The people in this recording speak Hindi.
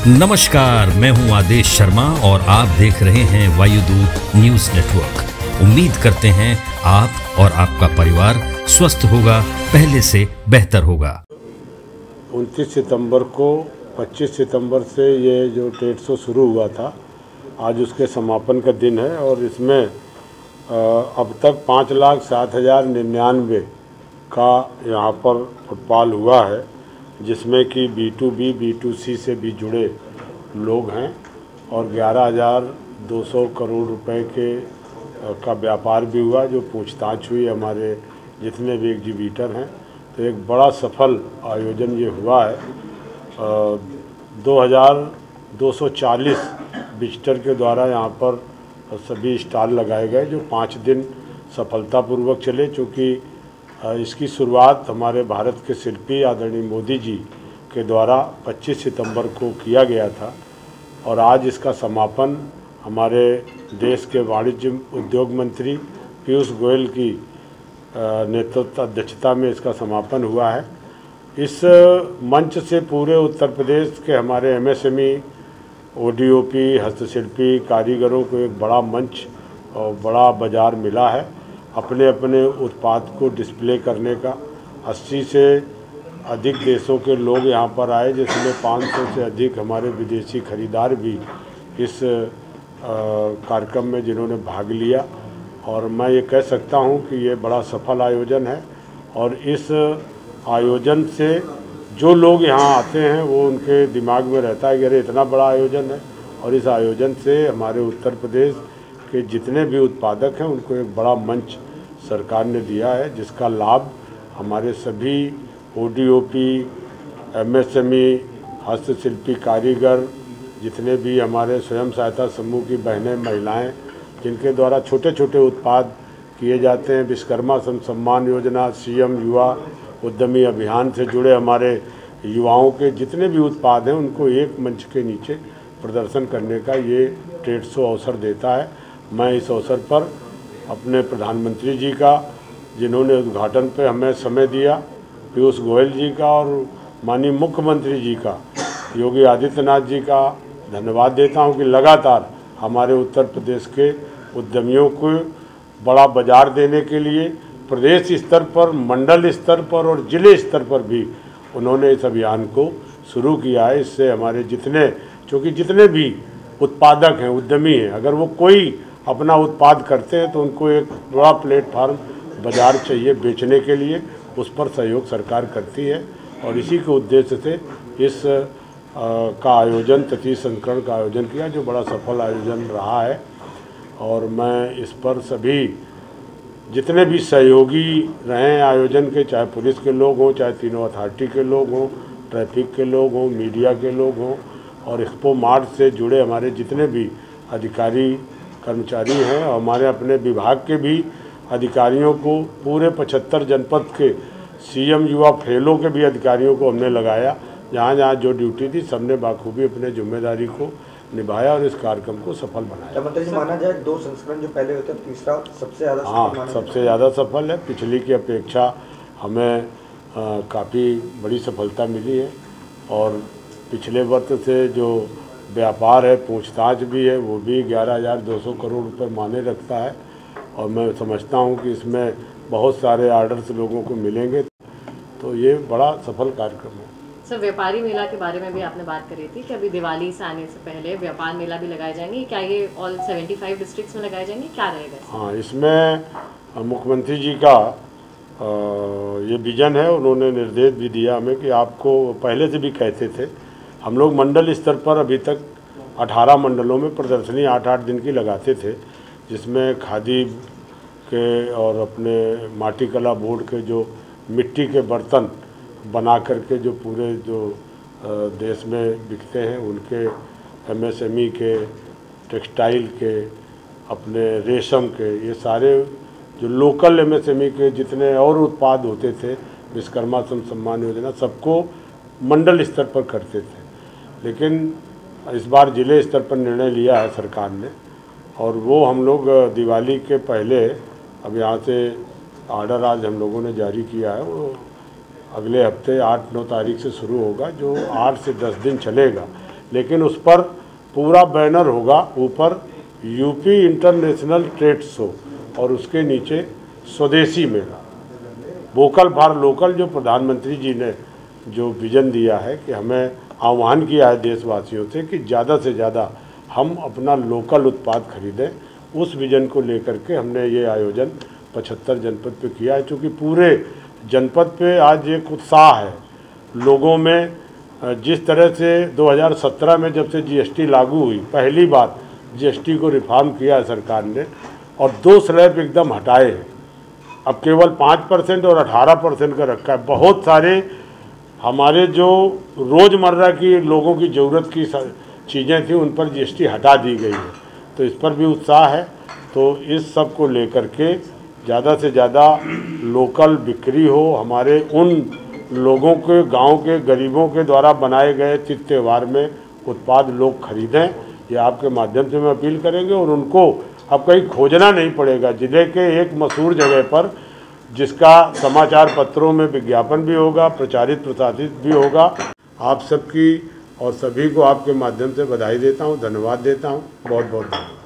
नमस्कार, मैं हूं आदेश शर्मा और आप देख रहे हैं वायुदूत न्यूज नेटवर्क। उम्मीद करते हैं आप और आपका परिवार स्वस्थ होगा, पहले से बेहतर होगा। 29 सितंबर को 25 सितंबर से ये जो ट्रेड शो शुरू हुआ था, आज उसके समापन का दिन है और इसमें अब तक 5,07,099 का यहाँ पर फुटफॉल हुआ है, जिसमें कि B2B, B2C से भी जुड़े लोग हैं और 11,200 करोड़ रुपए का व्यापार भी हुआ, जो पूछताछ हुई हमारे जितने भी एग्जीबिटर हैं। तो एक बड़ा सफल आयोजन ये हुआ है। 2,240 विजिटर के द्वारा यहाँ पर सभी स्टॉल लगाए गए, जो 5 दिन सफलतापूर्वक चले। चूँकि इसकी शुरुआत हमारे भारत के शिल्पी आदरणीय मोदी जी के द्वारा 25 सितंबर को किया गया था और आज इसका समापन हमारे देश के वाणिज्य उद्योग मंत्री पीयूष गोयल की नेतृत्व अध्यक्षता में इसका समापन हुआ है। इस मंच से पूरे उत्तर प्रदेश के हमारे MSME, ODOP, हस्तशिल्पी कारीगरों को एक बड़ा मंच और बड़ा बाज़ार मिला है अपने अपने उत्पाद को डिस्प्ले करने का। 80 से अधिक देशों के लोग यहाँ पर आए, जिसमें 500 से अधिक हमारे विदेशी खरीदार भी इस कार्यक्रम में जिन्होंने भाग लिया। और मैं ये कह सकता हूँ कि ये बड़ा सफल आयोजन है और इस आयोजन से जो लोग यहाँ आते हैं वो उनके दिमाग में रहता है कि अरे इतना बड़ा आयोजन है, और इस आयोजन से हमारे उत्तर प्रदेश के जितने भी उत्पादक हैं उनको एक बड़ा मंच सरकार ने दिया है, जिसका लाभ हमारे सभी ODOP, MSME, हस्तशिल्पी कारीगर, जितने भी हमारे स्वयं सहायता समूह की बहनें, महिलाएं, जिनके द्वारा छोटे छोटे उत्पाद किए जाते हैं। विश्वकर्मा सम्मान योजना, CM युवा उद्यमी अभियान से जुड़े हमारे युवाओं के जितने भी उत्पाद हैं उनको एक मंच के नीचे प्रदर्शन करने का ये ट्रेड शो अवसर देता है। मैं इस अवसर पर अपने प्रधानमंत्री जी का, जिन्होंने उद्घाटन पे हमें समय दिया, पीयूष गोयल जी का और माननीय मुख्यमंत्री जी का, योगी आदित्यनाथ जी का धन्यवाद देता हूं कि लगातार हमारे उत्तर प्रदेश के उद्यमियों को बड़ा बाजार देने के लिए प्रदेश स्तर पर, मंडल स्तर पर और जिले स्तर पर भी उन्होंने इस अभियान को शुरू किया है। इससे हमारे चूँकि जितने भी उत्पादक हैं, उद्यमी हैं, अगर वो कोई अपना उत्पाद करते हैं तो उनको एक बड़ा प्लेटफार्म बाजार चाहिए बेचने के लिए, उस पर सहयोग सरकार करती है। और इसी के उद्देश्य से इस का आयोजन, तृतीय संस्करण का आयोजन किया, जो बड़ा सफल आयोजन रहा है। और मैं इस पर सभी जितने भी सहयोगी रहे हैं आयोजन के, चाहे पुलिस के लोग हों, चाहे तीनों अथॉरिटी के लोग हों, ट्रैफिक के लोग हों, मीडिया के लोग हों, और एक्सपो मार्ट से जुड़े हमारे जितने भी अधिकारी कर्मचारी हैं, और हमारे अपने विभाग के भी अधिकारियों को, पूरे 75 जनपद के CM युवा फेलों के भी अधिकारियों को हमने लगाया। जहाँ जहाँ जो ड्यूटी थी सबने बाखूबी अपने जिम्मेदारी को निभाया और इस कार्यक्रम को सफल बनाया। मतलब माना जाए 2 संस्करण जो पहले होते हैं, तीसरा सबसे ज़्यादा हाँ, सबसे ज़्यादा सफल है। पिछली की अपेक्षा हमें काफ़ी बड़ी सफलता मिली है और पिछले वर्ष से जो व्यापार है, पूछताछ भी है, वो भी 11,200 करोड़ रुपए माने रखता है। और मैं समझता हूँ कि इसमें बहुत सारे आर्डर्स लोगों को मिलेंगे, तो ये बड़ा सफल कार्यक्रम है। सर, व्यापारी मेला के बारे में भी आपने बात करी थी कि अभी दिवाली से आने से पहले व्यापार मेला भी लगाए जाएंगे। क्या ये ऑल 75 डिस्ट्रिक्ट्स में लगाए जाएंगे, क्या रहेगा? हाँ, इसमें मुख्यमंत्री जी का ये विजन है। उन्होंने निर्देश भी दिया हमें कि आपको, पहले से भी कहते थे, हम लोग मंडल स्तर पर अभी तक 18 मंडलों में प्रदर्शनी 8-8 दिन की लगाते थे, जिसमें खादी के और अपने माटी कला बोर्ड के जो मिट्टी के बर्तन बना करके जो पूरे जो देश में बिकते हैं, उनके MSME के, टेक्सटाइल के, अपने रेशम के, ये सारे जो लोकल MSME के जितने और उत्पाद होते थे, विश्वकर्मा सम्मान योजना, सबको मंडल स्तर पर करते थे। लेकिन इस बार जिले स्तर पर निर्णय लिया है सरकार ने, और वो हम लोग दिवाली के पहले, अब यहाँ से आर्डर आज हम लोगों ने जारी किया है, वो अगले हफ्ते 8-9 तारीख से शुरू होगा, जो 8 से 10 दिन चलेगा। लेकिन उस पर पूरा बैनर होगा, ऊपर यूपी इंटरनेशनल ट्रेड शो और उसके नीचे स्वदेशी मेला, वोकल फॉर लोकल। जो प्रधानमंत्री जी ने जो विजन दिया है कि हमें आह्वान किया है देशवासियों से कि ज़्यादा से ज़्यादा हम अपना लोकल उत्पाद खरीदें, उस विजन को लेकर के हमने ये आयोजन 75 जनपद पे किया है। चूँकि पूरे जनपद पे आज एक उत्साह है लोगों में। जिस तरह से 2017 में जब से जीएसटी लागू हुई, पहली बार जीएसटी को रिफॉर्म किया है सरकार ने और 2 स्लैब एकदम हटाए हैं, अब केवल 5% और 18% का रखा है। बहुत सारे हमारे जो रोज़मर्रा की लोगों की ज़रूरत की चीज़ें थी उन पर जीएसटी हटा दी गई है, तो इस पर भी उत्साह है। तो इस सब को लेकर के ज़्यादा से ज़्यादा लोकल बिक्री हो, हमारे उन लोगों के गांव के गरीबों के द्वारा बनाए गए तीज त्यौहार में उत्पाद लोग खरीदें, ये आपके माध्यम से हम अपील करेंगे। और उनको अब कहीं खोजना नहीं पड़ेगा, ज़िले के एक मशहूर जगह पर जिसका समाचार पत्रों में विज्ञापन भी होगा, प्रचारित प्रसारित भी होगा। आप सबकी और सभी को आपके माध्यम से बधाई देता हूँ, धन्यवाद देता हूँ, बहुत बहुत धन्यवाद।